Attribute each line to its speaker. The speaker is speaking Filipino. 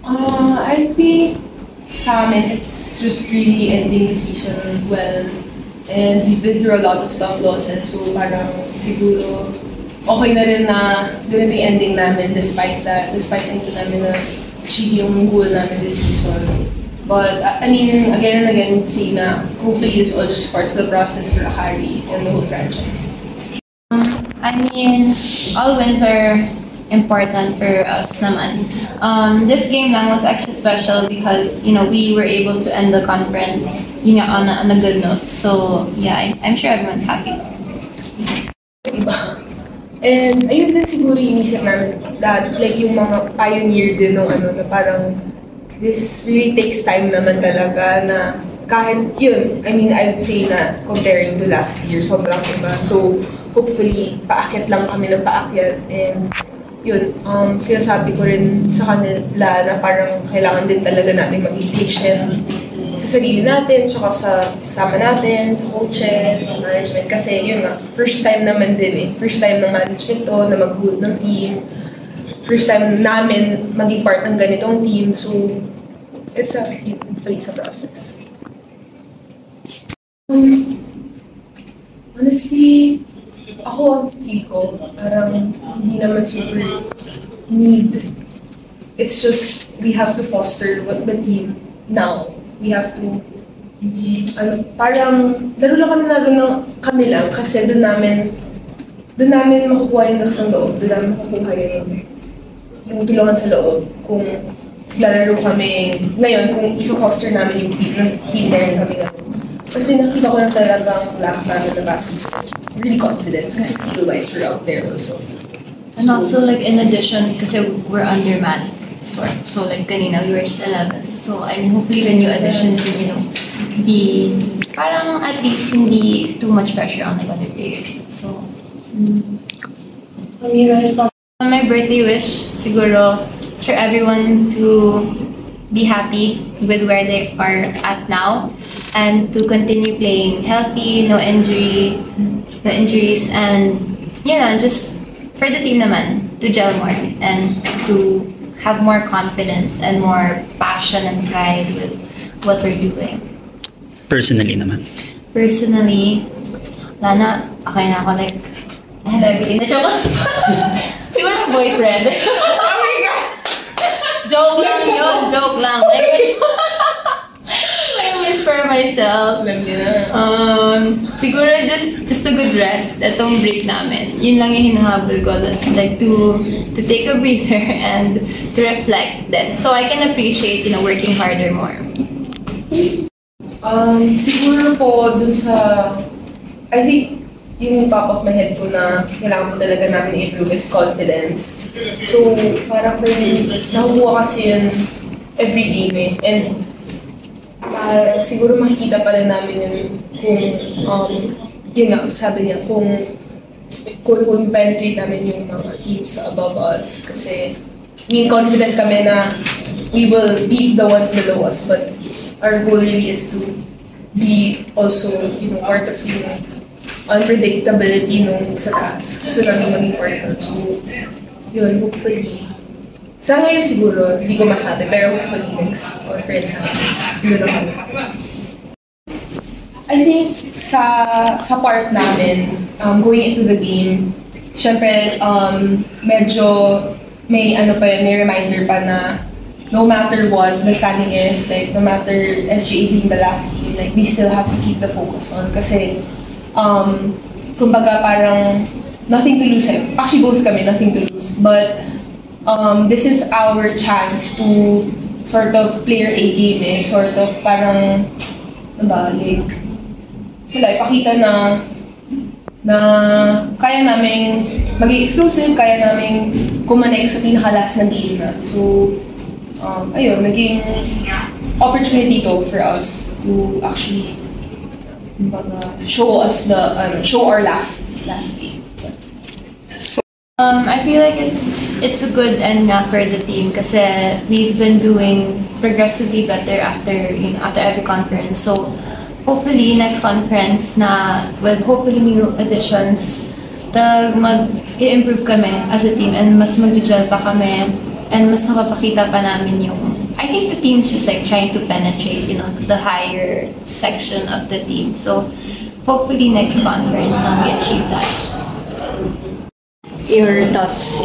Speaker 1: I think sa amin, it's just really ending the season well. And we've been through a lot of tough losses, so parang siguro okay na rin na ganito yung ending namin despite that, despite hindi namin na-achieve yung goal namin this season. But, I mean, again and again, see na hopefully this will just part of the process for Harry and the whole franchise.
Speaker 2: I mean, all wins are important for us naman. This game lang was extra special because, you know, we were able to end the conference on a good note. So, yeah, I'm sure everyone's happy.
Speaker 1: Diba? And ayun din siguro yung isip namin that like yung mga pioneer din ng na parang this really takes time naman talaga na kahit yun, I mean, I would say na comparing to last year, sobrang iba. So, hopefully, paakyat lang kami ng paakyat and yun, sinasabi ko rin sa kanila na parang kailangan din talaga natin maging patient sa sarili natin, tsaka sa kasama natin, sa coaches, sa management. Kasi yun nga, first time naman din eh. First time ng management to na mag-build ng team. First time namin maging part ng ganitong team. So, it's a hopefully sa process. Honestly, ako ang feel ko, parang hindi naman super need. It's just, we have to foster what the team now. We have to, parang, laro lang kami lang kasi doon namin makukuha yung lakas ng loob, doon namin makukuha yung tulungan sa loob. Kung lalaro kami ngayon, kung i-foster namin yung team na rin kami ngayon. Kasi nakita ko na talagang lack namin na basis was really confidence kasi skill-wise we're out there also.
Speaker 2: And also, like, in addition, kasi we're undermanned. So like kanina, we were just 11. So I mean, hopefully the new additions will, you know, be parang at least hindi too much pressure on like other players. So,
Speaker 3: you guys thought
Speaker 2: my birthday wish, siguro, is for everyone to be happy with where they are at now and to continue playing healthy, no injuries, and you know, just for the team naman to gel more and to have more confidence and more passion and pride with what we're doing.
Speaker 4: Personally naman?
Speaker 2: Personally, Lana, okay na ako, like, I have everything. Joke. Siguro boyfriend.
Speaker 1: Oh my God!
Speaker 2: Joke lang yun, joke lang. I wish for myself.
Speaker 1: Alam niyo na.
Speaker 2: Siguro just a good rest. Itong break namin. Yun lang yung hinahabol ko. Like to take a breather and to reflect then. So I can appreciate, you know, working harder more.
Speaker 1: Siguro po dun sa, I think yung top of my head ko na kailangan po talaga namin i-improve is confidence. So parang nakukuha kasi yun every game eh. And siguro makikita pa rin namin yun kung, yun nga, sabi niya, kung penetrate namin yung mga teams above us. Kasi, confident kami na we will beat the ones below us. But our goal really is to be also, you know, part of yung unpredictability nung sa taas. So, namin maging partner. So, yun, hopefully, sa ngayon siguro, hindi ko masabi, pero hopefully next conference namin. I think sa part namin, going into the game, syempre medyo may may reminder pa na no matter what the standing is, like no matter SGA being the last team, like we still have to keep the focus on kasi kumbaga parang nothing to lose. Actually both kami, nothing to lose. But this is our chance to sort of play our A game eh. Sort of parang, like, ipakita na kaya naming maging exclusive, kaya naming kumanek sa pinakalas na team na. So, ayun, naging opportunity to for us to actually show our last game.
Speaker 2: I feel like it's a good end na for the team kasi we've been doing progressively better after every conference. So hopefully next conference na with hopefully new additions, mag-improve kami as a team and mas mag-gel pa kami and mas mapapakita pa namin yung I think the team's just like trying to penetrate, the higher section of the team. So hopefully next conference we achieve that.
Speaker 3: Your thoughts?